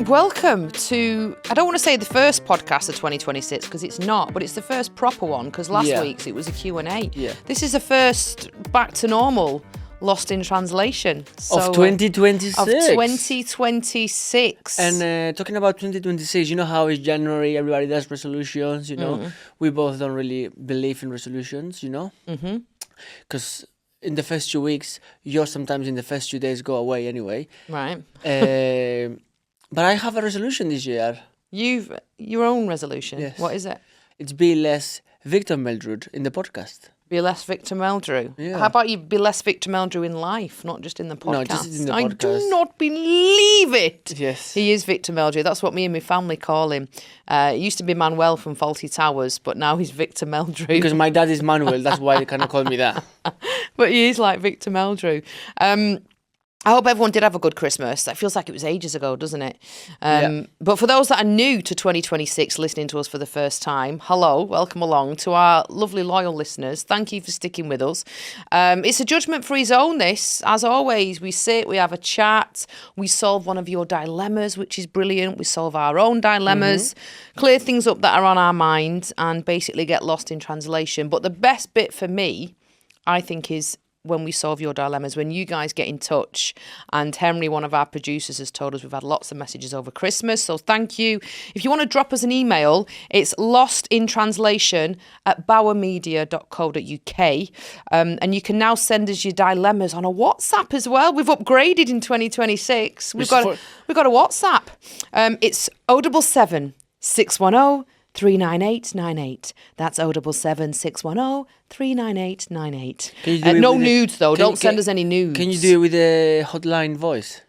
Welcome to, I don't want to say the first podcast of 2026 because it's not, but it's the first proper one because last week's it was a Q&A. Yeah. This is the first back to normal Lost in Translation. Of 2026. Of 2026. And talking about 2026, you know how it's January, everybody does resolutions, you know. We both don't really believe in resolutions, you know. Because in the first 2 weeks, yours sometimes in the first 2 days go away anyway. Right. But I have a resolution this year. You've your own resolution. Yes. What is it? It's be less Victor Meldrew in the podcast. Be less Victor Meldrew. Yeah. How about you be less Victor Meldrew in life, not just in the podcast? No, just in the I podcast. do not believe it. Yes. He is Victor Meldrew. That's what me and my family call him. It used to be Manuel from Fawlty Towers, but now he's Victor Meldrew. Because my dad is Manuel, that's why they kind of call me that. But he is like Victor Meldrew. I hope everyone did have a good Christmas. That feels like it was ages ago, doesn't it? But for those that are new to 2026, listening to us for the first time, hello, welcome along to our lovely loyal listeners. Thank you for sticking with us. It's a judgment-free zone, this. As always, we sit, we have a chat, we solve one of your dilemmas, which is brilliant. We solve our own dilemmas, clear things up that are on our minds, and basically get lost in translation. But the best bit for me, I think, is when we solve your dilemmas, when you guys get in touch. And Henry, one of our producers, has told us we've had lots of messages over Christmas, so thank you. If you want to drop us an email, it's lostintranslation@bowermedia.co.uk, and you can now send us your dilemmas on a WhatsApp as well. We've upgraded in 2026. We've got a WhatsApp. It's 077 610 39898. That's 077 610 39898. No nudes though. Don't send us any nudes. Can you do it with a hotline voice?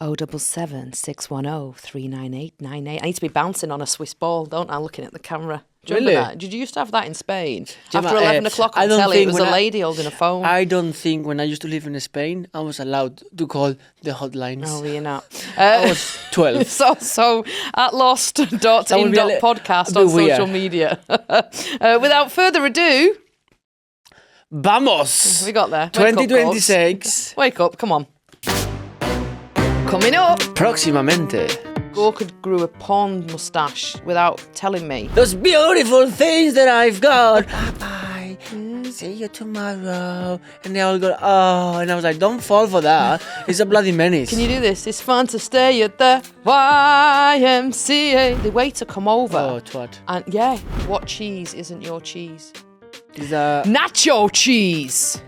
077 610 39898. I need to be bouncing on a Swiss ball, don't I? Looking at the camera. Do you remember that? Did you used to have that in Spain? Gemma, After 11 o'clock on telly, it was a lady holding a phone. I don't think when I used to live in Spain, I was allowed to call the hotlines. Oh, you're not. I was 12. So at lost.in.podcast on social media. Without further ado... Vamos! We got there. 2026. Wake up, come on. Coming up. Próximamente. Gorka grew a porn moustache without telling me. Those beautiful things that I've got. Bye-bye. See you tomorrow. And they all go, oh. And I was like, don't fall for that. It's a bloody menace. Can you do this? It's fun to stay at the YMCA. The waiter come over. Oh, twat. And yeah, what cheese isn't your cheese? Is that... Nacho cheese.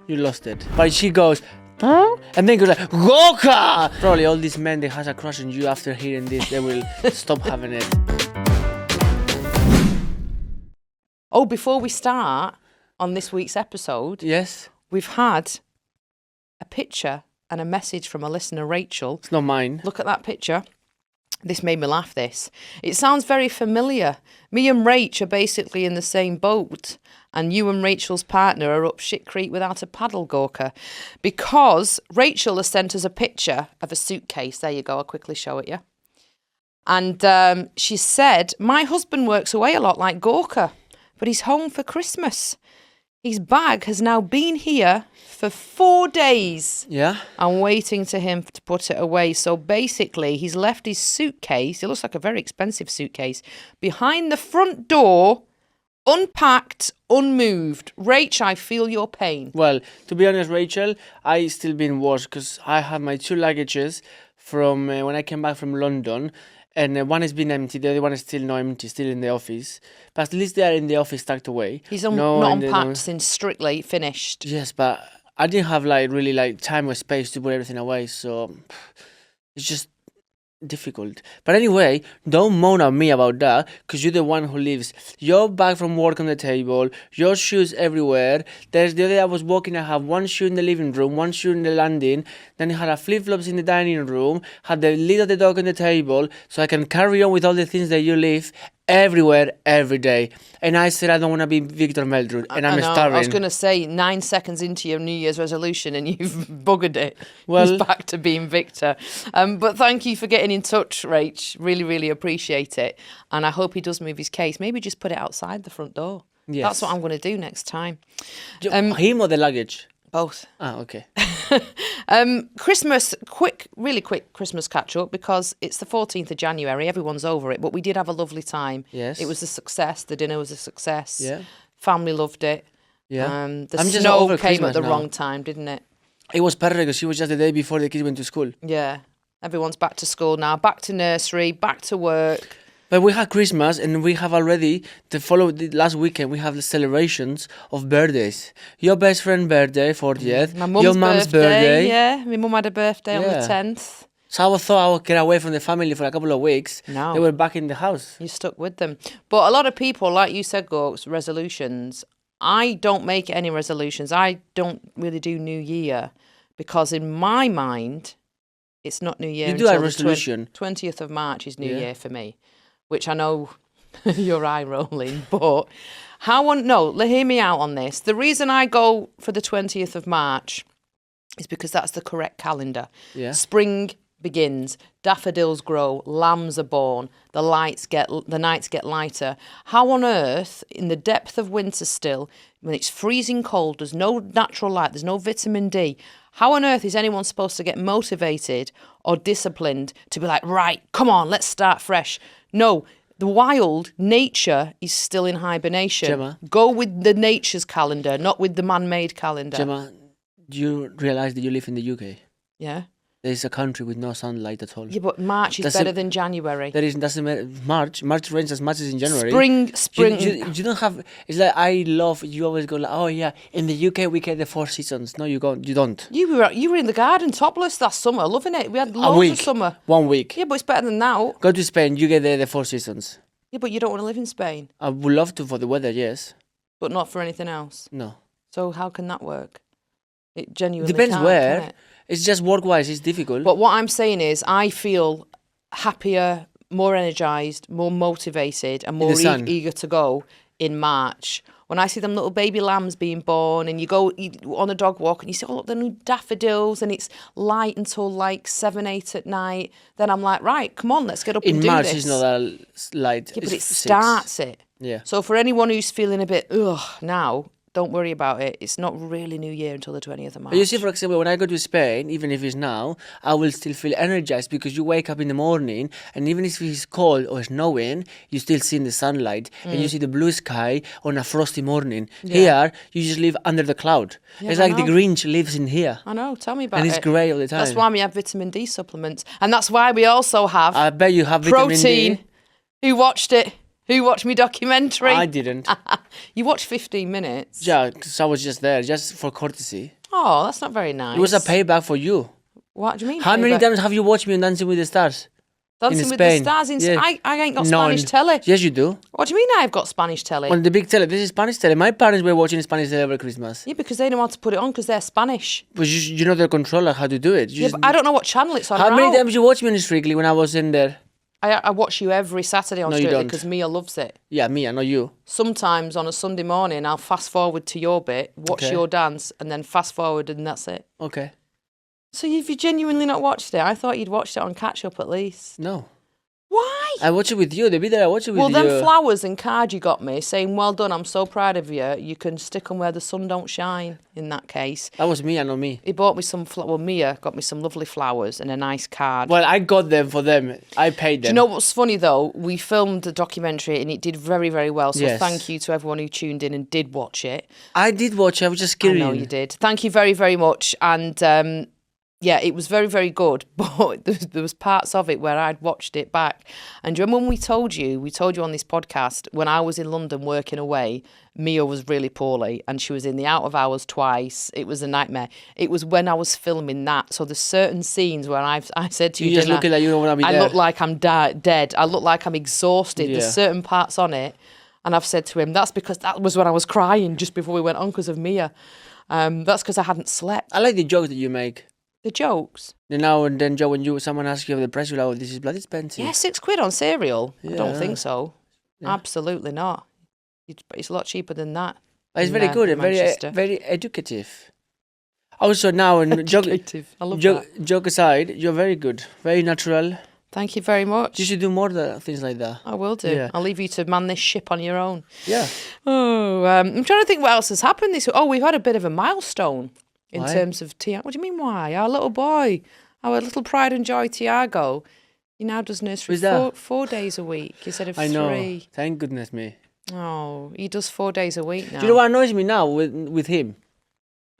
You lost it. But she goes... And then goes like, Gorka! Probably all these men that has a crush on you after hearing this, they will stop having it. Oh, before we start on this week's episode, Yes? we've had a picture and a message from a listener, Rachel. It's not mine. Look at that picture. This made me laugh, this. It sounds very familiar. Me and Rach are basically in the same boat, and you and Rachel's partner are up shit creek without a paddle, Gorka. Because Rachel has sent us a picture of a suitcase. There you go, I'll quickly show it you. And she said, my husband works away a lot like Gorka, but he's home for Christmas. His bag has now been here for 4 days. Yeah? I'm waiting to him to put it away. So basically, he's left his suitcase, it looks like a very expensive suitcase, behind the front door, unpacked, unmoved. Rach, I feel your pain. Well, to be honest, Rachel, I still been worse because I have my 2 luggages from when I came back from London. And one has been empty, the other one is still not empty, still in the office. But at least they are in the office tucked away. He's not unpacked since strictly finished. Yes, but I didn't have really time or space to put everything away, so it's just difficult. But anyway, don't moan at me about that, because you're the one who leaves your bag from work on the table, your shoes everywhere. There's the other day I was walking, I have one shoe in the living room, one shoe in the landing, then I had a flip-flops in the dining room, had the lid of the dog on the table, so I can carry on with all the things that you leave everywhere, every day. And I said I don't want to be Victor Meldrew, and I'm starving. I was going to say 9 seconds into your New Year's resolution and you've buggered it. Well, he's back to being Victor. But thank you for getting in touch, Rach. Really, really appreciate it. And I hope he does move his case. Maybe just put it outside the front door. Yes. That's what I'm going to do next time. Him or the luggage? Both. Okay. Christmas, really quick Christmas catch up because it's the 14th of January. Everyone's over it, but we did have a lovely time. Yes. It was a success. The dinner was a success. Yeah. Family loved it. Yeah. The I'm just snow over came Christmas at the now. wrong time, didn't it? It was perfect because it was just the day before the kids went to school. Yeah. Everyone's back to school now, back to nursery, back to work. But we had Christmas and we have already, the last weekend, we have the celebrations of birthdays. Your best friend's birthday, 40th. My mum's your mum's birthday. Yeah, my mum had a birthday on the 10th. So I thought I would get away from the family for a couple of weeks. No. They were back in the house. You stuck with them. But a lot of people, like you said, Gorks, resolutions. I don't make any resolutions. I don't really do New Year because in my mind, it's not New Year. You do a resolution. 20th of March is New Year for me, which I know you're eye rolling. But hear me out on this. The reason I go for the 20th of March is because that's the correct calendar. Yeah. Spring begins, daffodils grow, lambs are born, the nights get lighter. How on earth, in the depth of winter still, when it's freezing cold, there's no natural light, there's no vitamin D, how on earth is anyone supposed to get motivated or disciplined to be like, right, come on, let's start fresh? No, the wild nature is still in hibernation. Gemma. Go with the nature's calendar, not with the man-made calendar. Gemma, do you realise that you live in the UK? Yeah. There's a country with no sunlight at all. Yeah, but March is better than January. Doesn't matter. March rains as much as in January. Spring. You don't have. It's like you always go like, oh yeah, in the UK we get the 4 seasons. No, you don't. You were in the garden topless last summer, loving it. We had loads of summer. 1 week. Yeah, but it's better than now. Go to Spain, you get the 4 seasons. Yeah, but you don't want to live in Spain. I would love to for the weather, yes. But not for anything else. No. So how can that work? It genuinely depends can't, where. can it? It's just work-wise, it's difficult. But what I'm saying is I feel happier, more energised, more motivated and more eager to go in March. When I see them little baby lambs being born and you go on a dog walk and you see, oh, look, the new daffodils and it's light until like 7, 8 at night, then I'm like, right, come on, let's get up and do this. In March, it's not that light. Yeah, but it 6. starts it. Yeah. So for anyone who's feeling a bit, now, don't worry about it. It's not really New Year until the 20th of March. You see, for example, when I go to Spain, even if it's now, I will still feel energized because you wake up in the morning and even if it's cold or snowing, you still see the sunlight and you see the blue sky on a frosty morning. Yeah. Here, you just live under the cloud. Yeah, it's like the Grinch lives in here. I know, tell me about it. And it's grey all the time. That's why we have vitamin D supplements. And that's why we also have I bet you have protein. Vitamin D. Who watched it? Who watched me documentary? I didn't. You watched 15 minutes. Yeah, because I was just there, just for courtesy. Oh, that's not very nice. It was a payback for you. What do you mean? How many times have you watched me on Dancing with the Stars? Dancing in with Spain? the Stars in Yeah. I ain't got None. Spanish telly. Yes, you do. What do you mean I've got Spanish telly? On the big telly. This is Spanish telly. My parents were watching Spanish telly over Christmas. Yeah, because they know how to put it on because they're Spanish. But you know the controller, how to do it. Yeah, but I don't know what channel it's on. How many now. times you watched me on Strictly when I was in there? I watch you every Saturday on No, you Strictly don't. because Mia loves it. Yeah, me, I know you. Sometimes on a Sunday morning, I'll fast forward to your bit, watch Okay. your dance, and then fast forward, and that's it. Okay. So if you genuinely not watched it, I thought you'd watched it on catch up at least. No. Why? I watch it with you. The video I watch it with Well, you. them flowers and card you got me saying, well done, I'm so proud of you. You can stick them where the sun don't shine, in that case. That was me, I know me. He bought me some, Mia got me some lovely flowers and a nice card. Well, I got them for them. I paid them. Do you know what's funny, though? We filmed the documentary and it did very, very well. So Yes. thank you to everyone who tuned in and did watch it. I did watch it. I was just kidding. I know you did. Thank you very, very much. And yeah, it was very, very good. But there was parts of it where I'd watched it back. And do you remember when we told you on this podcast, when I was in London working away, Mia was really poorly and she was in the out of hours twice. It was a nightmare. It was when I was filming that. So there's certain scenes where I said to you, You just looking like you don't want to be I there. look like I'm dead. I look like I'm exhausted. Yeah. There's certain parts on it. And I've said to him, that's because that was when I was crying just before we went on because of Mia. That's because I hadn't slept. I like the jokes that you make. The jokes. The now and then joke when someone asks you of the price, you're like, oh, this is bloody expensive. Yeah, £6 on cereal. I don't Yeah. think so. Yeah. Absolutely not. It's a lot cheaper than that. But it's in, very good in and very, Manchester. very educative. Also now, and Educative. I love that. joke aside, you're very good. Very natural. Thank you very much. You should do more things like that. I will do. Yeah. I'll leave you to man this ship on your own. Yeah. Oh, I'm trying to think what else has happened this week. Oh, we've had a bit of a milestone. in Why? terms of Tiago. What do you mean why? Our little boy, our little pride and joy Tiago, he now does nursery Who's that? 4 days a week instead of 3. I know. Thank goodness me. Oh, he does 4 days a week now. Do you know what annoys me now with him?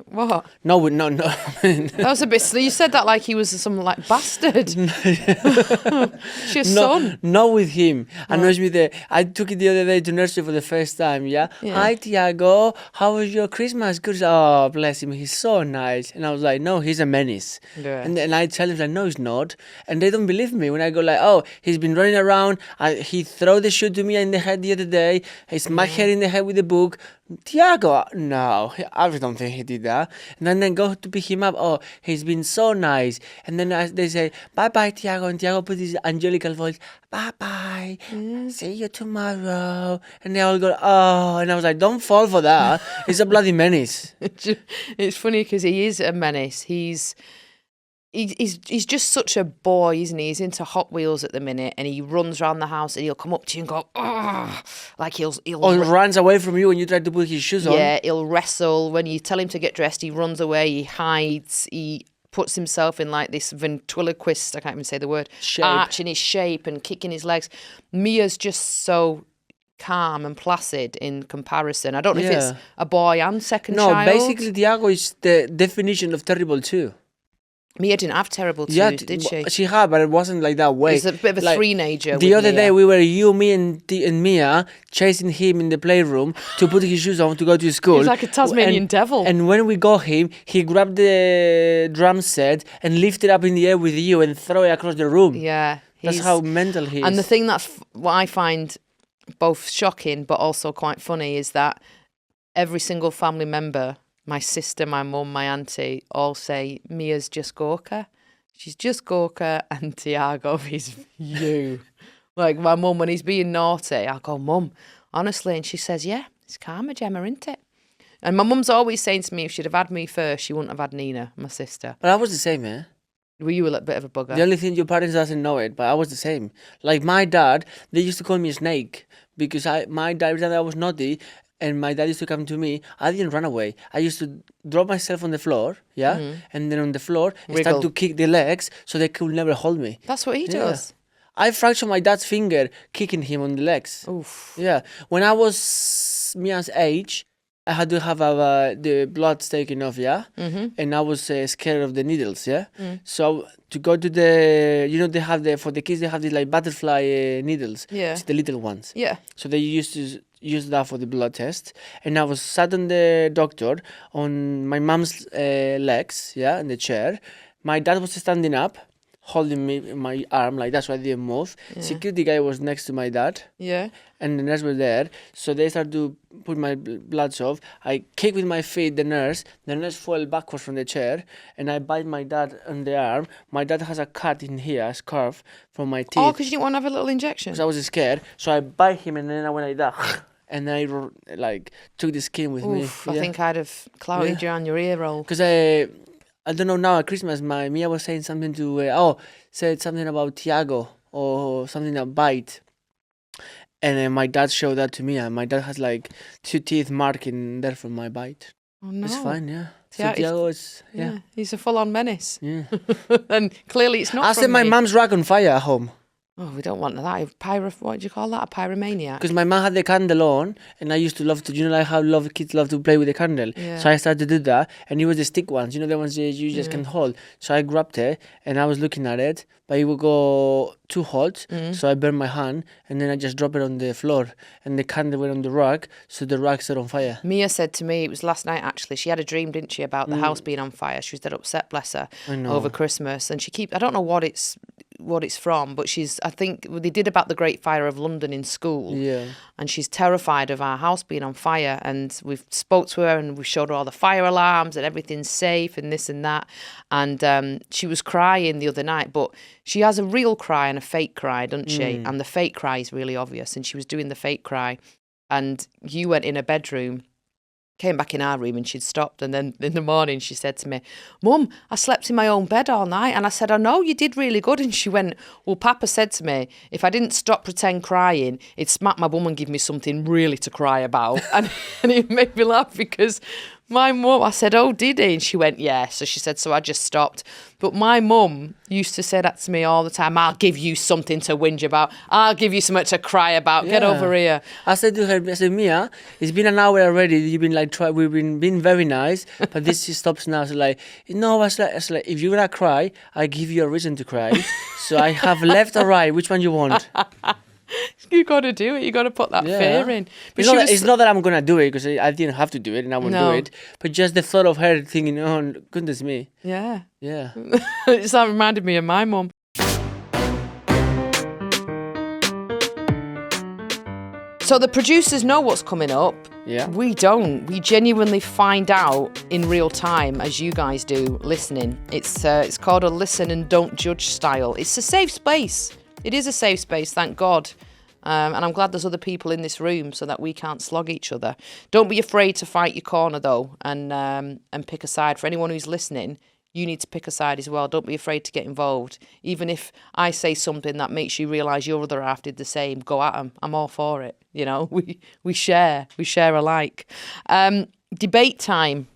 What? No. That was a bit. You said that like he was some like bastard. It's your son. Not with him. Annoys me that I took it the other day to nursery for the first time. Yeah. Hi Tiago, how was your Christmas? Good. Oh, bless him. He's so nice. And I was like, no, he's a menace. Yeah. And I tell him like, no, he's not. And they don't believe me when I go like, oh, he's been running around. He threw the shoe to me in the head the other day. He smacked her in the head with the book. Tiago, no, I don't think he did that. And then go to pick him up. Oh, he's been so nice. And then they say, bye-bye, Tiago. And Tiago put his angelical voice, bye-bye, see you tomorrow. And they all go, oh. And I was like, don't fall for that. He's a bloody menace. It's funny because he is a menace. He's just such a boy, isn't he? He's into Hot Wheels at the minute, and he runs around the house, and he'll come up to you and go, oh, like he'll Or he runs away from you when you try to put his shoes on. Yeah, he'll wrestle. When you tell him to get dressed, he runs away, he hides, he puts himself in like this ventriloquist, I can't even say the word, arch in his shape and kicking his legs. Mia's just so calm and placid in comparison. I don't know if it's a boy and second child. No, basically Tiago is the definition of terrible too. Mia didn't have terrible twos, did she? She had, but it wasn't like that way. He's a bit of a three-nager. The other day, we were me and Mia chasing him in the playroom to put his shoes on to go to school. He's like a Tasmanian devil. And when we got him, he grabbed the drum set and lifted up in the air with you and throw it across the room. Yeah. That's how mental he is. And the thing that's what I find both shocking but also quite funny is that every single family member, my sister, my mum, my auntie, all say, Mia's just Gorka. She's just Gorka and Tiago is you. Like my mum, when he's being naughty, I'll go, Mum, honestly. And she says, yeah, it's karma, Gemma, isn't it? And my mum's always saying to me, if she'd have had me first, she wouldn't have had Nina, my sister. But I was the same, eh? Were you a little bit of a bugger? The only thing your parents doesn't know it, but I was the same. Like my dad, they used to call me a snake because my dad, every time I was naughty, and my dad used to come to me, I didn't run away. I used to drop myself on the floor, and then on the floor, I start to kick the legs so they could never hold me. That's what he does. I fractured my dad's finger kicking him on the legs. Oof. Yeah. When I was Mia's age, I had to have the blood taken off, and I was scared of the needles, So to go to they have for the kids, they have these like butterfly needles, it's the little ones. Yeah. So they used to use that for the blood test, and I was sat on the doctor on my mom's legs, in the chair. My dad was standing up, holding me my arm like that's why I didn't move. Security guy was next to my dad. Yeah. And the nurse was there. So they started to put my bloods off. I kicked with my feet the nurse. The nurse fell backwards from the chair. And I bite my dad on the arm. My dad has a cut in here, a scarf from my teeth. Oh, because you didn't want to have a little injection? Because I was scared. So I bite him and then I went like that. And I like took the skin with me. I think I'd have clouted you on your ear roll. Because I don't know, now at Christmas, my Mia was saying something said something about Tiago or something about bite. And then my dad showed that to me, and my dad has like 2 teeth marking there from my bite. Oh no. It's fine, yeah. So Tiago is, he's a full-on menace. Yeah. And clearly it's not I set my mum's rag on fire at home. Oh, we don't want that. What do you call that? A pyromaniac? Because my mum had the candle on, and I used to love to, like how kids love to play with the candle. Yeah. So I started to do that, and it was the stick ones, the ones you just can hold. So I grabbed it, and I was looking at it, but it would go too hot, so I burned my hand, and then I just dropped it on the floor, and the candle went on the rug, so the rug set on fire. Mia said to me, it was last night actually, she had a dream, didn't she, about the house being on fire. She was dead upset, bless her, over Christmas, and I don't know what it's from, but I think they did about the Great Fire of London in school. Yeah. And she's terrified of our house being on fire. And we've spoke to her and we showed her all the fire alarms and everything's safe and this and that. And she was crying the other night, but she has a real cry and a fake cry, doesn't she? And the fake cry is really obvious. And she was doing the fake cry. And you went in her bedroom, came back in our room and she'd stopped, and then in the morning she said to me, Mum, I slept in my own bed all night. And I said, I know, you did really good. And she went, well, Papa said to me, if I didn't stop pretend crying, he'd smack my bum and give me something really to cry about. And it made me laugh because My mum, I said, oh, did he? And she went, yeah. So she said, so I just stopped. But my mum used to say that to me all the time. I'll give you something to whinge about. I'll give you something to cry about. Get over here. I said to her, I said, Mia, it's been an hour already. You've been like, we've been being very nice, but this stops now. So like, no, I was like, if you're gonna cry, I give you a reason to cry. So I have left or right. Which one you want? You got to do it. You got to put that fear in. But it's not that I'm gonna do it because I didn't have to do it and I won't do it. But just the thought of her thinking, oh goodness me. Yeah. Yeah. That reminded me of my mum. So the producers know what's coming up. Yeah. We don't. We genuinely find out in real time, as you guys do, listening. It's called a listen and don't judge style. It's a safe space. It is a safe space, thank God. And I'm glad there's other people in this room so that we can't slog each other. Don't be afraid to fight your corner, though, and pick a side. For anyone who's listening, you need to pick a side as well. Don't be afraid to get involved. Even if I say something that makes you realise your other half did the same, go at them. I'm all for it. You know, we share alike. Debate time.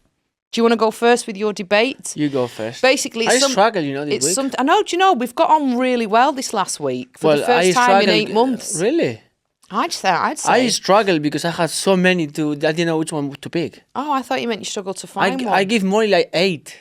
Do you want to go first with your debate? You go first. Basically, I struggle, this week. I know. Do you know we've got on really well this last week for the first time in 8 months? Really? I'd say. I struggle because I had so many I didn't know which one to pick. Oh, I thought you meant you struggled to find one. I give more like 8.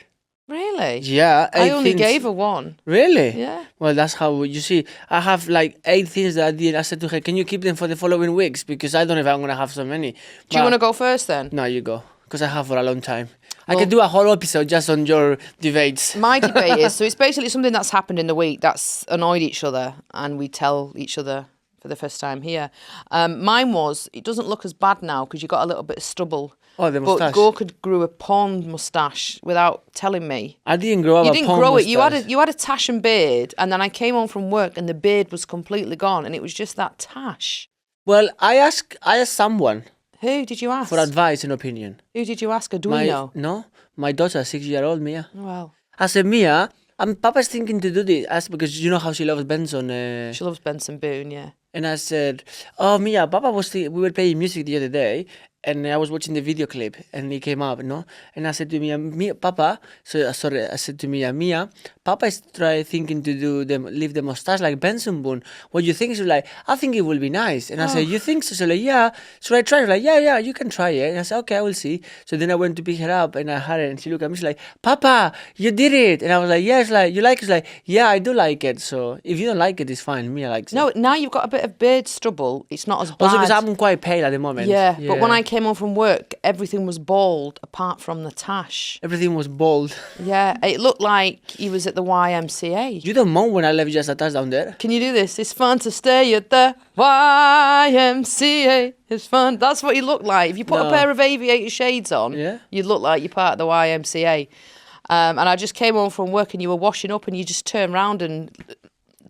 Really? Yeah, 8 I only things. gave her 1. Really? Yeah. Well, that's how you see. I have like 8 things that I did. I said to her, "Can you keep them for the following weeks? Because I don't know if I'm gonna have so many." Do you want to go first then? No, you go. Because I have for a long time. I can do a whole episode just on your debates. My debate is, so it's basically something that's happened in the week that's annoyed each other and we tell each other for the first time here. Mine was, it doesn't look as bad now because you got a little bit of stubble. Oh, the moustache. But Gorka grew a porn moustache without telling me. I didn't grow up You didn't porn grow it. moustache. You had a tash and beard, and then I came home from work and the beard was completely gone and it was just that tash. Well, I asked someone. Who did you ask? For advice and opinion. Who did you ask? Do we know? No, my daughter, 6-year-old Mia. Well, I said, Mia, Papa's thinking to do this because you know how she loves Benson. she loves Benson Boone, yeah. And I said, oh, Mia, Papa we were playing music the other day and I was watching the video clip and it came up, no? And I said to Mia, Papa, I said to Mia, Papa is thinking to leave the mustache like Benson Boone. What do you think? She's like, I think it will be nice. And I said, you think so? She's like, yeah. So I tried. Like, yeah, you can try it. And I said, okay, I will see. So then I went to pick her up and I had it and she looked at me. She's like, Papa, you did it. And I was like, yeah. She's like, you like it? She's like, yeah, I do like it. So if you don't like it, it's fine. Mia likes it. No, now you've got a bit of beard stubble. It's not as bad. Also because I'm quite pale at the moment. Yeah, but when I came home from work, everything was bald apart from the tash. Everything was bald. Yeah, it looked like he was at the YMCA. You don't mind when I left just a tash down there? Can you do this? It's fun to stay at the YMCA. It's fun. That's what he looked like. If you put a pair of aviator shades on, you'd look like you're part of the YMCA. And I just came home from work and you were washing up and you just turned around and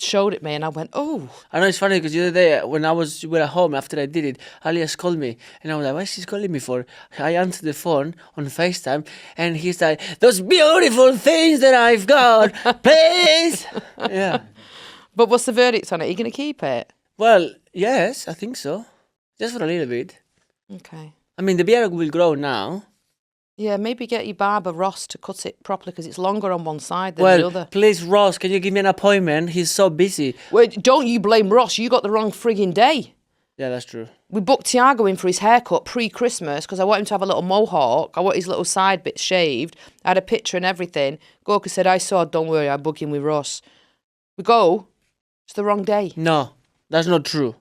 showed it me and I went, oh. I know it's funny because the other day when we were at home after I did it, Alias called me and I was like, what is she calling me for? I answered the phone on FaceTime and he's like, those beautiful things that I've got, please. Yeah. But what's the verdict on it? Are you going to keep it? Well, yes, I think so. Just for a little bit. Okay. I mean, the beard will grow now. Yeah, maybe get your barber Ross to cut it properly because it's longer on one side than the other. Well, please, Ross, can you give me an appointment? He's so busy. Wait, don't you blame Ross. You got the wrong frigging day. Yeah, that's true. We booked Tiago in for his haircut pre-Christmas because I want him to have a little mohawk. I want his little side bits shaved. I had a picture and everything. Gorka said, I saw, don't worry, I booked him with Ross. We go. It's the wrong day. No, that's not true.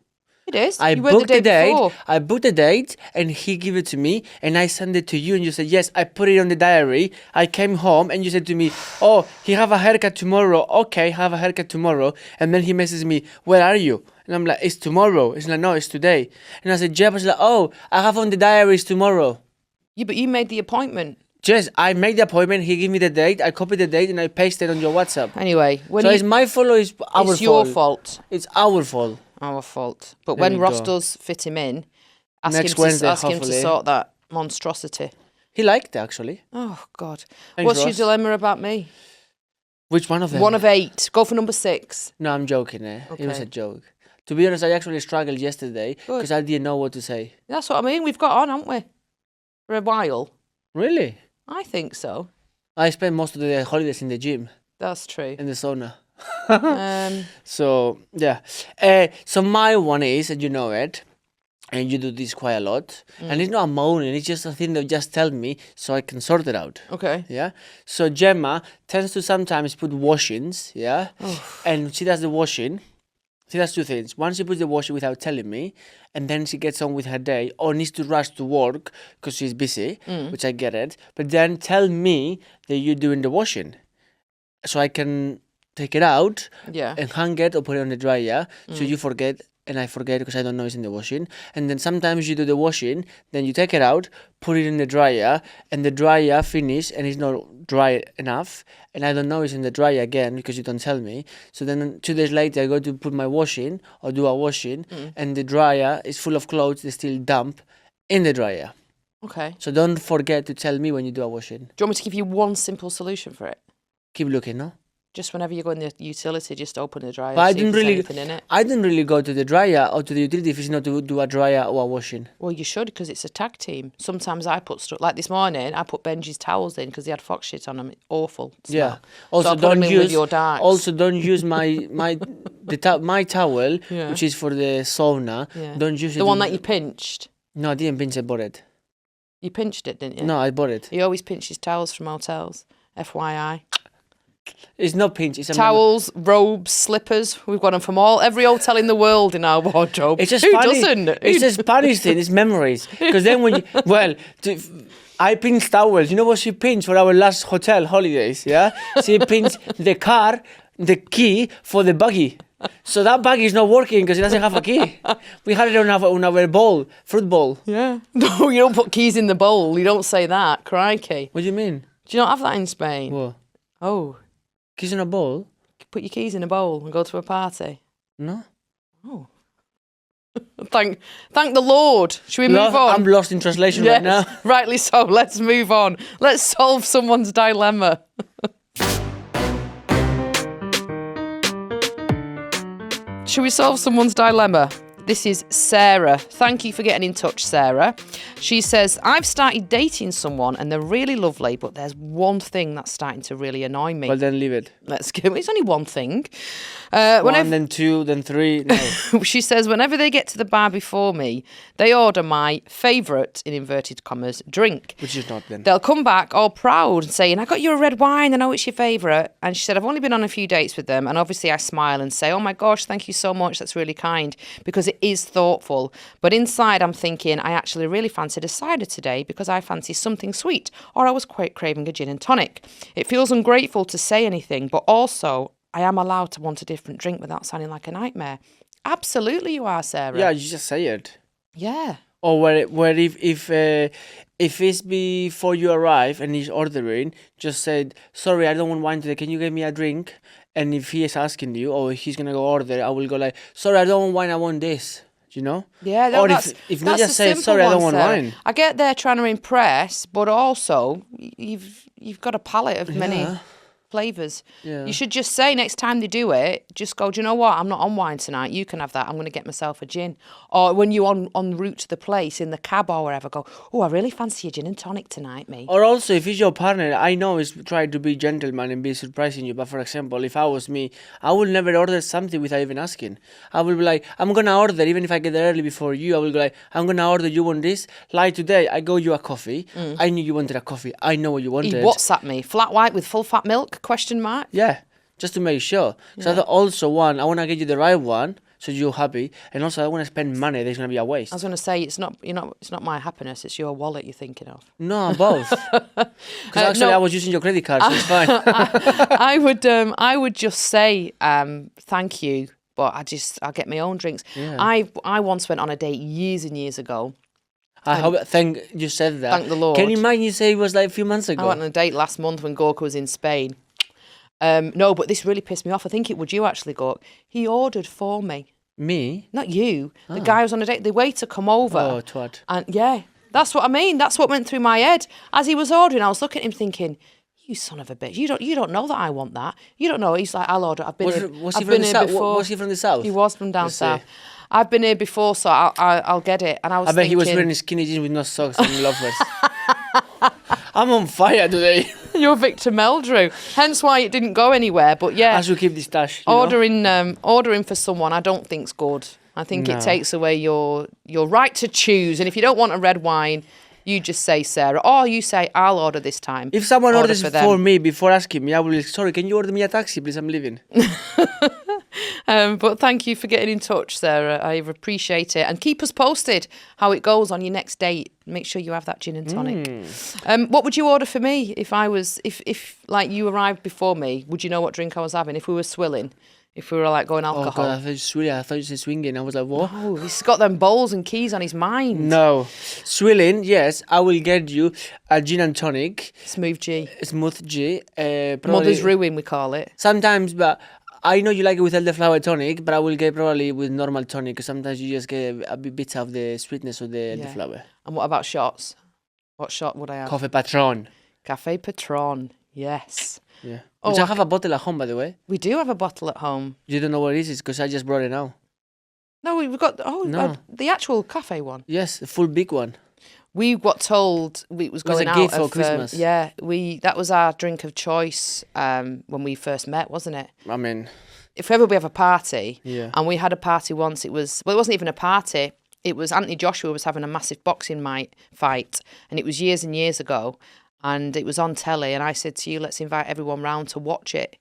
It is. I you went booked the date. before. I booked the date, and he gave it to me, and I sent it to you, and you said yes. I put it on the diary. I came home, and you said to me, "Oh, he have a haircut tomorrow. Okay, have a haircut tomorrow." And then he messages me, "Where are you?" And I'm like, "It's tomorrow." It's like, "No, it's today." And I said, "Gemma's like, oh, I have on the diary it's tomorrow." Yeah, but you made the appointment. Yes, I made the appointment. He gave me the date. I copied the date, and I pasted it on your WhatsApp. Anyway, so it's my fault or it's our fault? It's your fault. It's our fault. Our fault. But There when we Ross go. does fit him in, ask Next him to Wednesday, ask him to hopefully. sort that monstrosity. He liked it, actually. Oh, God. Thanks, What's your Ross. dilemma about me? Which one of them? 1 of 8. Go for number 6. No, I'm joking. It was Okay. a joke. To be honest, I actually struggled yesterday Good. because I didn't know what to say. That's what I mean. We've got on, haven't we? For a while. Really? I think so. I spend most of the holidays in the gym, That's true. in the sauna. Um, So, yeah. So my one is, and you know it, and you do this quite a lot, and it's not a moaning, it's just a thing that just tell me so I can sort it out. okay. Yeah. So Gemma tends to sometimes put washings, yeah, and she does the washing. She does two things. One, she puts the washing without telling me, and then she gets on with her day or needs to rush to work because she's busy, which I get it. But then tell me that you're doing the washing, so I can take it out Yeah. and hang it or put it on the dryer. So you forget and I forget because I don't know it's in the washing. And then sometimes you do the washing, then you take it out, put it in the dryer, and the dryer finish and it's not dry enough. And I don't know it's in the dryer again because you don't tell me. So then 2 days later I go to put my washing or do a washing, and the dryer is full of clothes, they still damp in the dryer. Okay. So don't forget to tell me when you do a washing. Do you want me to give you one simple solution for it? Keep looking, no? Just whenever you go in the utility, just open the dryer. But I see if didn't there's really, anything in it. I didn't really go to the dryer or to the utility if it's not to do a dryer or a washing. Well, you should because it's a tag team. Sometimes I put stuff like this morning. I put Benji's towels in because he had fox shit on them. Awful. Smell. Yeah. So Also, I put don't them in with use. your darks. Also, don't use my towel, Yeah. which is for the sauna. Yeah. Don't use it. The one that you pinched. No, I didn't pinch. I bought it. You pinched it, didn't you? No, I bought it. He always pinches towels from hotels. FYI. It's not pinch. It's a Towels, robes, slippers. We've got them from every hotel in the world in our wardrobe. It's just Who funny. doesn't? It's a Spanish thing. It's memories. Because then when I pinch towels. You know what she pinched for our last hotel holidays? Yeah, she pinched the car, the key for the buggy. So that buggy is not working because it doesn't have a key. We had it on our bowl, fruit bowl. Yeah. No, you don't put keys in the bowl. You don't say that. Crikey. What do you mean? Do you not have that in Spain? What? Oh. Keys in a bowl? Put your keys in a bowl and go to a party. No. Oh. Thank the Lord. Should we move on? I'm lost in translation Yes, right now. rightly so. Let's move on. Let's solve someone's dilemma. Should we solve someone's dilemma? This is Sarah. Thank you for getting in touch, Sarah. She says, I've started dating someone and they're really lovely, but there's one thing that's starting to really annoy me. Well, then leave it. Let's go. It's only one thing. One, then two, then three. No. She says, whenever they get to the bar before me, they order my favourite, in inverted commas, drink. Which is not then. They'll come back all proud saying, I got you a red wine, I know it's your favourite. And she said, I've only been on a few dates with them. And obviously I smile and say, oh my gosh, thank you so much. That's really kind. Because it is thoughtful. But inside I'm thinking, I actually really fancied a cider today because I fancy something sweet. Or I was quite craving a gin and tonic. It feels ungrateful to say anything, but also I am allowed to want a different drink without sounding like a nightmare. Absolutely you are, Sarah. Yeah, you just say it. Yeah. Or where if it's before you arrive and he's ordering, just said, sorry, I don't want wine today. Can you get me a drink? And if he is asking you, or he's gonna go order, I will go like, sorry, I don't want wine. I want this. You know? Yeah. No, or that's, if not, that's just a say, simple sorry, I don't one, want Sarah. wine. I get there trying to impress, but also you've got a palette of many flavours. Yeah. You should just say next time they do it, just go, do you know what? I'm not on wine tonight. You can have that. I'm going to get myself a gin. Or when you're on route to the place in the cab or wherever, go, oh, I really fancy a gin and tonic tonight, mate. Or also, if it's your partner, I know it's trying to be gentleman and be surprising you. But for example, if I was me, I would never order something without even asking. I will be like, I'm gonna order, even if I get there early before you. I will go like, I'm gonna order. You want this? Like today, I got you a coffee. I knew you wanted a coffee. I know what you wanted. He WhatsApp me. Flat white with full fat milk? Question mark. Yeah, just to make sure. So I thought also I want to get you the right one, so you're happy, and also I want to spend money. There's gonna be a waste. I was going to say it's not my happiness. It's your wallet you're thinking of. No, both. Because actually, no. I was using your credit card, so it's fine. I would just say thank you, but I'll get my own drinks. Yeah. I once went on a date years and years ago. I hope. Thank you said that. Thank the Lord. Can you imagine? You say it was like a few months ago. I went on a date last month when Gorka was in Spain. No, but this really pissed me off. I think it would you actually, Gorka. He ordered for me. Me? Not you. The guy was on a date. The waiter come over. Oh, twat. And yeah, that's what I mean. That's what went through my head. As he was ordering, I was looking at him thinking, you son of a bitch. You don't know that I want that. You don't know. He's like, I'll order. I've been here before. Was he from the south? He was from down Let's see. south. I've been here before, so I'll get it. And I was I bet thinking, he was wearing skinny jeans with no socks and loafers. I'm on fire today. You're Victor Meldrew. Hence why it didn't go anywhere. But yeah, I should keep this stash. You know? Ordering for someone, I don't think's good. I think No. it takes away your right to choose. And if you don't want a red wine, you just say Sarah, or you say I'll order this time. If someone orders them. for me before asking me, I will. Sorry, can you order me a taxi, please? I'm leaving. But thank you for getting in touch, Sarah. I appreciate it. And keep us posted how it goes on your next date. Make sure you have that gin and tonic. What would you order for me if like you arrived before me? Would you know what drink I was having? If we were swilling? If we were like going alcohol? Oh God, I thought you said swinging. I was like, what? Oh, he's got them bowls and keys on his mind. No. Swilling, yes, I will get you a gin and tonic. Smooth G. Smooth G. Mother's ruin, we call it. Sometimes, but I know you like it with elderflower tonic, but I will get probably with normal tonic, because sometimes you just get a bit of the sweetness of the elderflower. And what about shots? What shot would I have? Coffee Patron. Cafe Patron, yes. Yeah. Oh, Which I have a bottle at home, by the way. We do have a bottle at home. You don't know what it is, because I just brought it now. No, we've got No. The actual cafe one. Yes, the full big one. We got told it was going a out gift for of Christmas. that was our drink of choice when we first met, wasn't it? I mean, If ever we have a party, Yeah. and we had a party once, it wasn't even a party. It was Anthony Joshua was having a massive boxing fight, and it was years and years ago, and it was on telly, and I said to you, let's invite everyone round to watch it.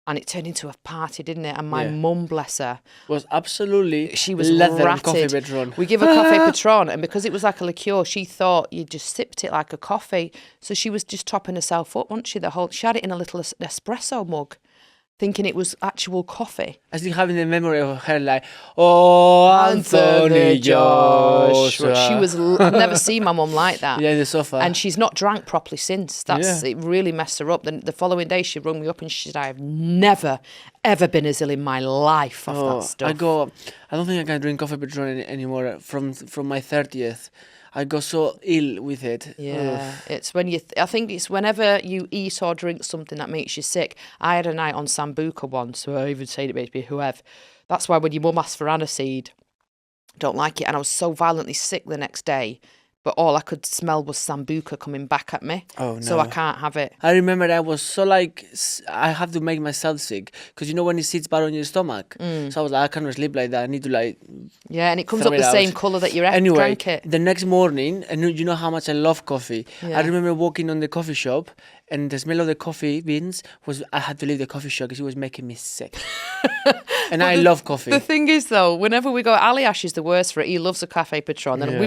And it turned into a party, didn't it? And my mum, bless her, was absolutely she was leather ratted. and coffee Patron. We give her Cafe Patron, and because it was like a liqueur, she thought you just sipped it like a coffee. So she was just topping herself up, wasn't she? She had it in a little espresso mug, thinking it was actual coffee. I still having the memory of her like, oh, Anthony Joshua. She was. I've never seen my mum like that. Yeah, in the sofa. And she's not drank properly since. It really messed her up. Then the following day she rung me up and she said, I have never, ever been as ill in my life off that stuff. I don't think I can drink coffee Patron anymore from my 30th. I got so ill with it. Yeah, it's when I think it's whenever you eat or drink something that makes you sick. I had a night on Sambuca once, so I even said it makes me whoever. That's why when your mum asks for aniseed, don't like it. And I was so violently sick the next day, but all I could smell was Sambuca coming back at me. Oh, no. So I can't have it. I remember I was so like, I have to make myself sick. Because you know when it sits bad on your stomach? So I was like, I can't sleep like that. I need to like... Yeah, and it comes throw up it the out. same colour that you Anyway, drank it. the next morning, and you know how much I love coffee. Yeah. I remember walking on the coffee shop, and the smell of the coffee beans was, I had to leave the coffee shop because it was making me sick. And I love coffee. The thing is, though, whenever we go, Ali Ash is the worst for it. He loves a Cafe Patron, and Yeah.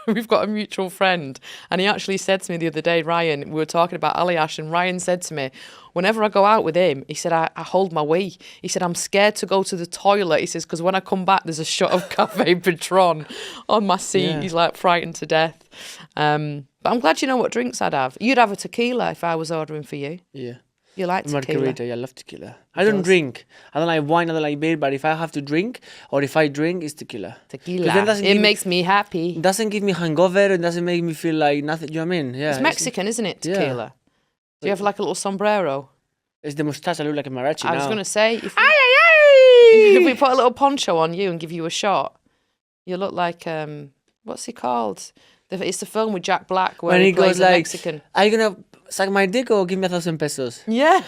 we've got a mutual friend, and he actually said to me the other day, Ryan, we were talking about Ali Ash, and Ryan said to me, whenever I go out with him, he said, I hold my wee. He said, I'm scared to go to the toilet. He says, because when I come back, there's a shot of Cafe Patron on my seat. Yeah. He's like frightened to death. But I'm glad you know what drinks I'd have. You'd have a tequila if I was ordering for you. Yeah. You like tequila? Margarita, yeah, I love tequila. I don't drink. I don't like wine, I don't like beer, but if I have to drink, or if I drink, it's tequila. 'Cause then Tequila. It makes me happy. It doesn't give me hangover, it doesn't make me feel like nothing, you know what I mean? Yeah. It's Mexican, isn't it, tequila? Yeah. Do you have like a little sombrero? It's the moustache, I look like a mariachi now. I was going to say, if we put a little poncho on you and give you a shot, you look like, what's he called? It's the film with Jack Black where When he he plays goes a like, Mexican. are you going to suck my dick or give me 1,000 pesos? Yeah.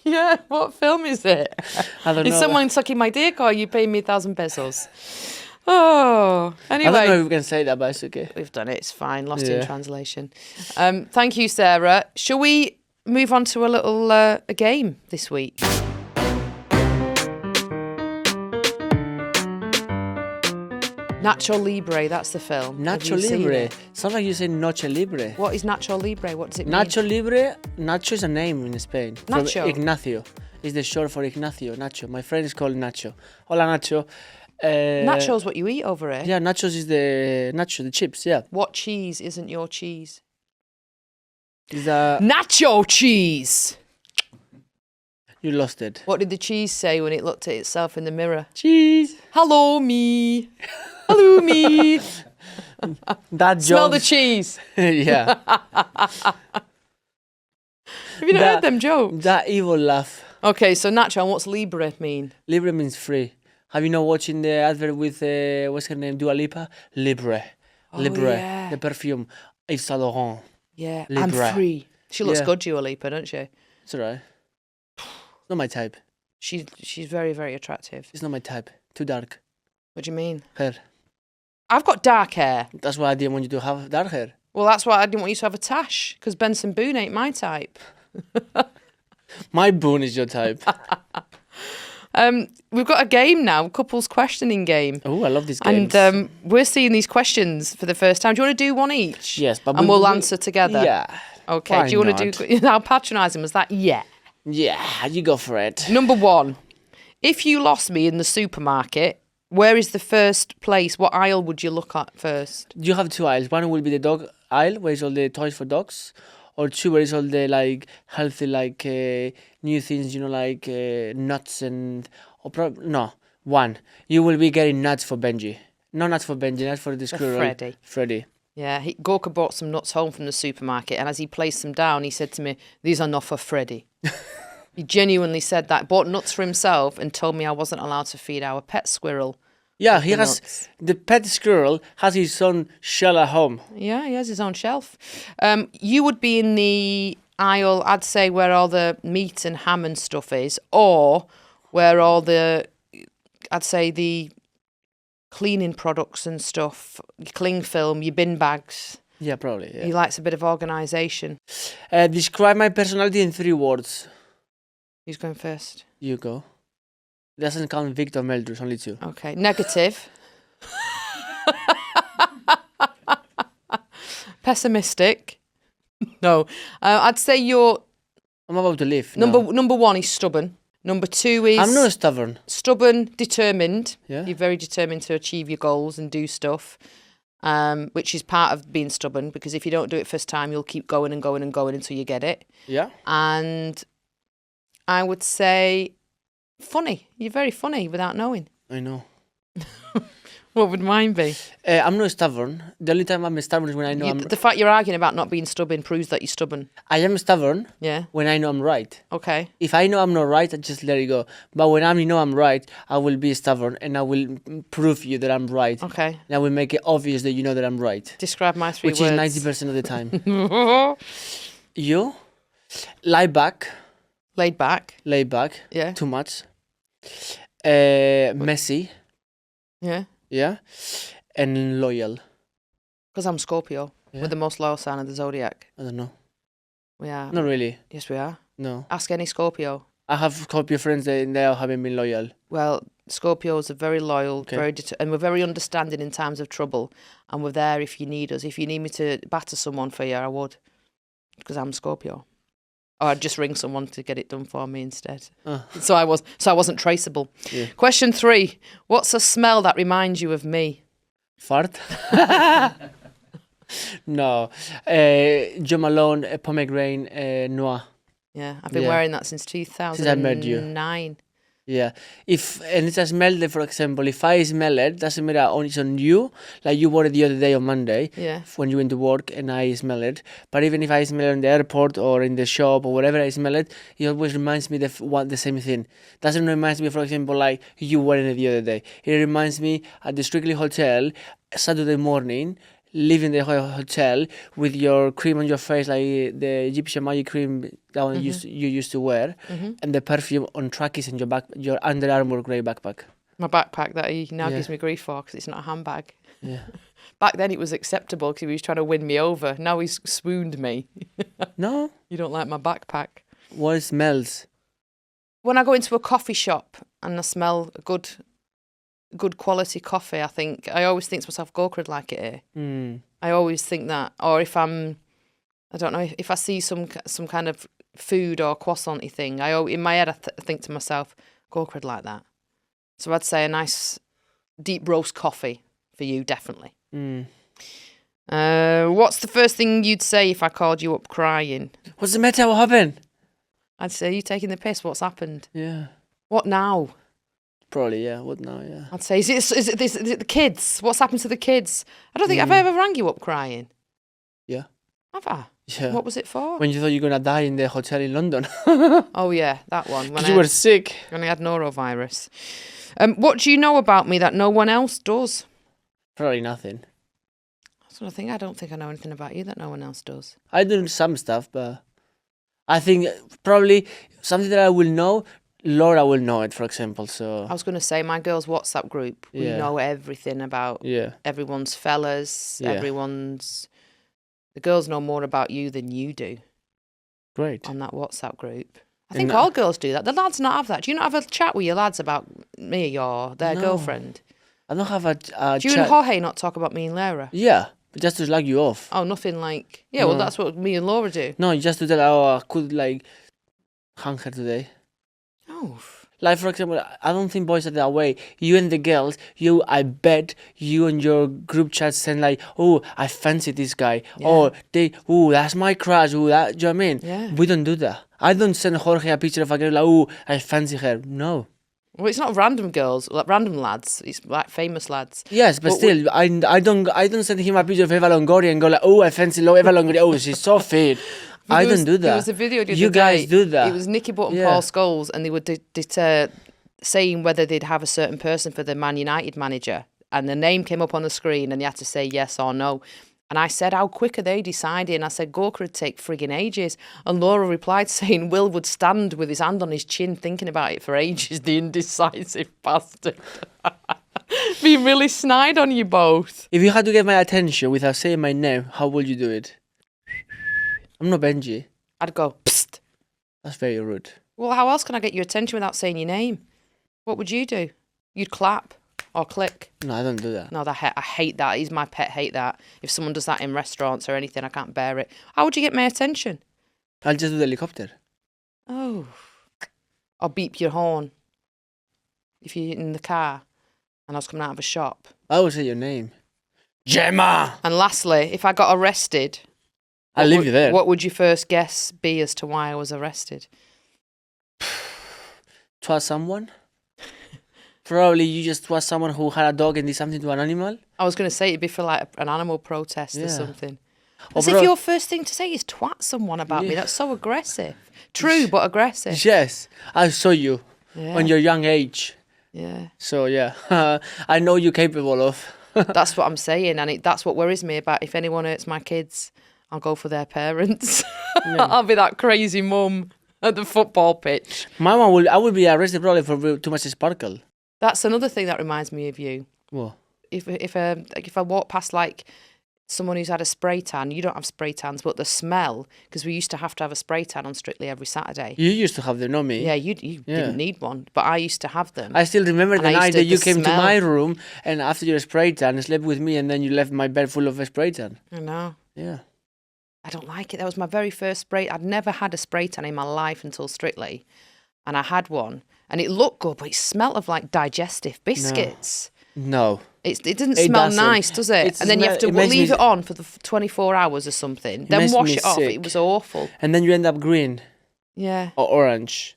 Yeah, what film is it? I don't Is know. someone sucking my dick or are you paying me 1,000 pesos? Oh, I don't know anyway. if we can say that, but it's okay. We've done it, it's fine, lost Yeah. in translation. Thank you, Sarah. Shall we move on to a little a game this week? Nacho Libre, that's the film. Have Nacho you seen Libre. it? Sounds like you say Noche Libre. What is Nacho Libre? What does it mean? Nacho Libre, Nacho is a name in Spain. From Nacho. Ignacio. Is the short for Ignacio, Nacho. My friend is called Nacho. Hola, Nacho. Nacho's what you eat over here. Yeah, nachos is the chips, yeah. What cheese isn't your cheese? Is that... Nacho cheese! You lost it. What did the cheese say when it looked at itself in the mirror? Cheese. Hello, me. Hello, me. That Smell the jokes- cheese. Yeah. Have you not heard them jokes? That evil laugh. Okay, so Nacho, and what's Libre mean? Libre means free. Have you not watching the advert with, what's her name, Dua Lipa? Libre. Libre. yeah. The perfume. Yves Saint Laurent. Yeah, Libre. I'm free. She looks Yeah. good, Dua Lipa, doesn't she? It's alright. Not my type. She's very, very attractive. It's not my type. Too dark. What do you mean? Hair. I've got dark hair. That's why I didn't want you to have dark hair. Well, that's why I didn't want you to have a tash, because Benson Boone ain't my type. My Boone is your type. We've got a game now, couples questioning game. Oh, I love these games. And we're seeing these questions for the first time. Do you want to do one each? Yes, but and we'll answer together. Yeah. Okay. Why Do you want not? to do? How patronising was that? Yeah. Yeah, you go for it. Number 1. If you lost me in the supermarket, where is the first place? What aisle would you look at first? You have 2 aisles. One will be the dog aisle, where is all the toys for dogs, or 2 where is all the like healthy, like new things, like nuts and. No, 1. You will be getting nuts for Benji. No nuts for Benji, nuts for the squirrel. Freddy. Yeah, Gorka brought some nuts home from the supermarket, and as he placed them down, he said to me, "These are not for Freddy." He genuinely said that. Bought nuts for himself and told me I wasn't allowed to feed our pet squirrel. Yeah, he has nuts. the pet squirrel has his own shell at home. Yeah, he has his own shelf. You would be in the aisle, I'd say, where all the meat and ham and stuff is, or where all the, I'd say, the cleaning products and stuff, your cling film, your bin bags. Yeah, probably. Yeah. He likes a bit of organisation. Describe my personality in 3 words. Who's going first? You go. Doesn't count Victor Meldrews, only 2. Okay, negative. Pessimistic. No, I'd say you're I'm about to leave. number 1 is stubborn. Number 2 is I'm not stubborn. Stubborn, determined. Yeah. You're very determined to achieve your goals and do stuff, which is part of being stubborn, because if you don't do it first time, you'll keep going and going and going until you get it. Yeah. And I would say funny. You're very funny without knowing. I know. What would mine be? I'm not stubborn. The only time I'm stubborn is when I know The fact you're arguing about not being stubborn proves that you're stubborn. I am stubborn Yeah. when I know I'm right. Okay. If I know I'm not right, I just let it go. But when I know I'm right, I will be stubborn and I will prove you that I'm right. Okay. And I will make it obvious that you know that I'm right. Describe my 3 Which words. is 90% of the time. You? Lie back. Laid back. Lay back. Yeah. Too much. Messy. Yeah. Yeah. And loyal. Because I'm Scorpio. Yeah. We're the most loyal sign of the zodiac. I don't know. We are. Not really. Yes, we are. No. Ask any Scorpio. I have Scorpio friends that they all haven't been loyal. Well, Scorpios are very loyal, Okay. and we're very understanding in times of trouble, and we're there if you need us. If you need me to batter someone for you, I would, because I'm Scorpio. Or I'd just ring someone to get it done for me instead. So I wasn't traceable. Yeah. Question 3: what's a smell that reminds you of me? Fart? No. Gemma Malone, pomegranate, noir. Yeah, I've been Yeah. wearing that since 2009. Since I met you. Yeah. And it's a smell that, for example, if I smell it, doesn't matter only it's on you, like you wore it the other day on Monday. Yeah. When you went to work and I smell it. But even if I smell it in the airport or in the shop or wherever I smell it, it always reminds me the same thing. Doesn't remind me, for example, like you wearing it the other day. It reminds me at the Strictly Hotel, Saturday morning, leaving the hotel with your cream on your face, like the Egyptian magic cream that one you used to wear, and the perfume on trackies in your Under Armour grey backpack. My backpack that he now Yeah. gives me grief for because it's not a handbag. Yeah. Back then it was acceptable because he was trying to win me over. Now he's swooned me. No? You don't like my backpack. What smells? When I go into a coffee shop and I smell a good quality coffee, I always think to myself, Gorka would like it here. I always think that. Or if I don't know, if I see some kind of food or croissant-y thing, in my head I think to myself, Gorka would like that. So I'd say a nice deep roast coffee for you, definitely. What's the first thing you'd say if I called you up crying? What's the matter? What happened? I'd say, you taking the piss? What's happened? Yeah. What now? Probably, yeah. What now, yeah. I'd say, is it the kids? What's happened to the kids? I don't think I've ever rang you up crying. Yeah. Have I? Yeah. What was it for? When you thought you were going to die in the hotel in London. Oh, yeah, that one. Because you were sick. When I had norovirus. What do you know about me that no one else does? Probably nothing. That's I don't think I know anything about you that no one else does. I do some stuff, but I think probably something that I will know, Laura will know it, for example. So I was going to say, my girls' WhatsApp group, we Yeah. know everything about yeah, everyone's fellas, Yeah. the girls know more about you than you do great. on that WhatsApp group. I And think that- all girls do that. The lads not have that. Do you not have a chat with your lads about me or their No. girlfriend? I don't have a Do you chat. and Jorge not talk about me and Laura? Yeah, but just to slag you off. Oh, nothing like... Yeah, well, No. that's what me and Laura do. No, just to tell how I could like hang her today. Oh, Like for example, I don't think boys are that way. You and the girls, I bet you and your group chat send like, oh, I fancy this guy. Yeah. Or that's my crush. Oh, that, do you know what I mean? Yeah. We don't do that. I don't send Jorge a picture of a girl like, oh, I fancy her. No. well, it's not random girls, like random lads. It's like famous lads. Yes, but But still, I don't send him a picture of Eva Longoria and go like, oh, I fancy Eva Longoria. Oh, she's so fit. I don't do that. There was a video the other You guys day. do that. It was Nicky Butt and Yeah. Paul Scholes, and they were saying whether they'd have a certain person for the Man United manager. And the name came up on the screen, and they had to say yes or no. And I said, how quick are they deciding? I said, Gorka would take frigging ages. And Laura replied saying, Will would stand with his hand on his chin thinking about it for ages, the indecisive bastard. Being really snide on you both. If you had to get my attention without saying my name, how would you do it? I'm not Benji. I'd go, psst. That's very rude. Well, how else can I get your attention without saying your name? What would you do? You'd clap or click. No, I don't do that. No, I hate that. He's my pet, hate that. If someone does that in restaurants or anything, I can't bear it. How would you get my attention? I'll just do the helicopter. Oh. Or beep your horn. If you're in the car and I was coming out of a shop. I would say your name. Gemma! And lastly, if I got arrested... I'll leave you there. What would your first guess be as to why I was arrested? Trust someone? Probably you just was someone who had a dog and did something to an animal. I was going to say it'd be for like an animal protest or Yeah. something. Or As if your first thing to say is twat someone about me. Yeah. That's so aggressive. True, but aggressive. Yes, I saw you Yeah. on your young age. Yeah. So yeah, I know you're capable of. That's what I'm saying. And that's what worries me about if anyone hurts my kids, I'll go for their parents. I'll be that crazy mum at the football pitch. I would be arrested probably for too much sparkle. That's another thing that reminds me of you. What? If I walk past like someone who's had a spray tan, you don't have spray tans, but the smell, because we used to have a spray tan on Strictly every Saturday. You used to have them, not me. Yeah, you didn't need one, but I used to have them. I still remember And the I used night to- that you the came smell. to my room and after your spray tan, slept with me and then you left my bed full of spray tan. I know. Yeah. I don't like it. That was my very first spray. I'd never had a spray tan in my life until Strictly. And I had one. And it looked good, but it smelled of like digestive biscuits. No. It didn't It smell doesn't. nice, does it? It's And then you have to it makes leave me- it on for the 24 hours or something. Then makes wash me it off. sick. It was awful. And then you end up green Yeah. or orange.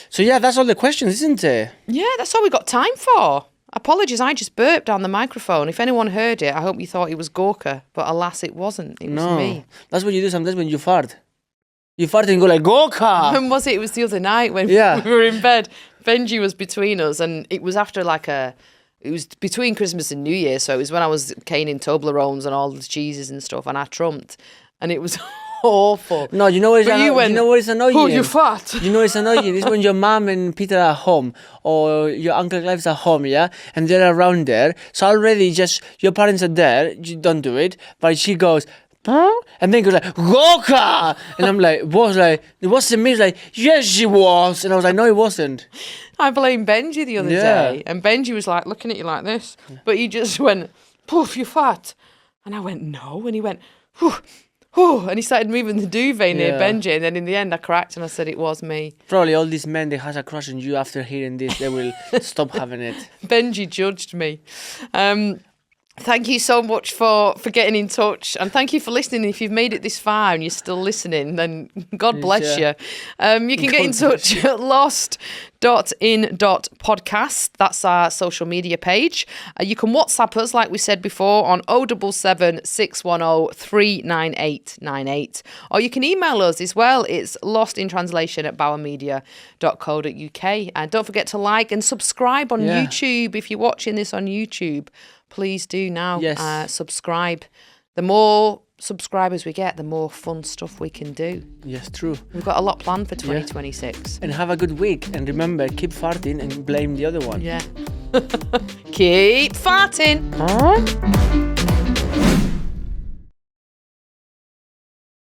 So yeah, that's all the questions, isn't it? Yeah, that's all we got time for. Apologies, I just burped down the microphone. If anyone heard it, I hope you thought it was Gorka, but alas, it wasn't. It was No. me. That's what you do sometimes when you fart. You fart and go like, Gorka! When was it? It was the other night when Yeah. we were in bed. Benji was between us, and it was after it was between Christmas and New Year, so it was when I was caning Toblerones and all the cheeses and stuff, and I trumped, and it was awful. No, you know what is But you went, annoying? "Oh, you fat." You know it's annoying. It's when your mom and Peter are home or your uncle Clive's at home, yeah, and they're around there. So already just your parents are there. You don't do it, but she goes. "Huh?" And then goes like Gorka, and I'm like, it wasn't me. It's like, yes, she was, and I was like, no, it wasn't. I blamed Benji the other Yeah. day, and Benji was like looking at you like this, but he just went, "Poof, you're fat," and I went, "No," and he went, "Whew, whew," and he started moving the duvet near Yeah. Benji, and then in the end I cracked and I said it was me. Probably all these men that has a crush on you after hearing this, they will stop having it. Benji judged me. Thank you so much for getting in touch, and thank you for listening. If you've made it this far and you're still listening, then God bless Yeah. you. You can get in touch at lost.in.podcast. That's our social media page. You can WhatsApp us, like we said before, on 077 610 39898. Or you can email us as well. It's lostintranslation@bowermedia.co.uk. And don't forget to like and subscribe on Yeah. YouTube if you're watching this on YouTube. Please do now Yes. subscribe. the more subscribers we get, the more fun stuff we can do. Yes, true. We've got a lot planned for 2026. And have a good week. And remember, keep farting and blame the other one. Yeah. Keep farting. Huh?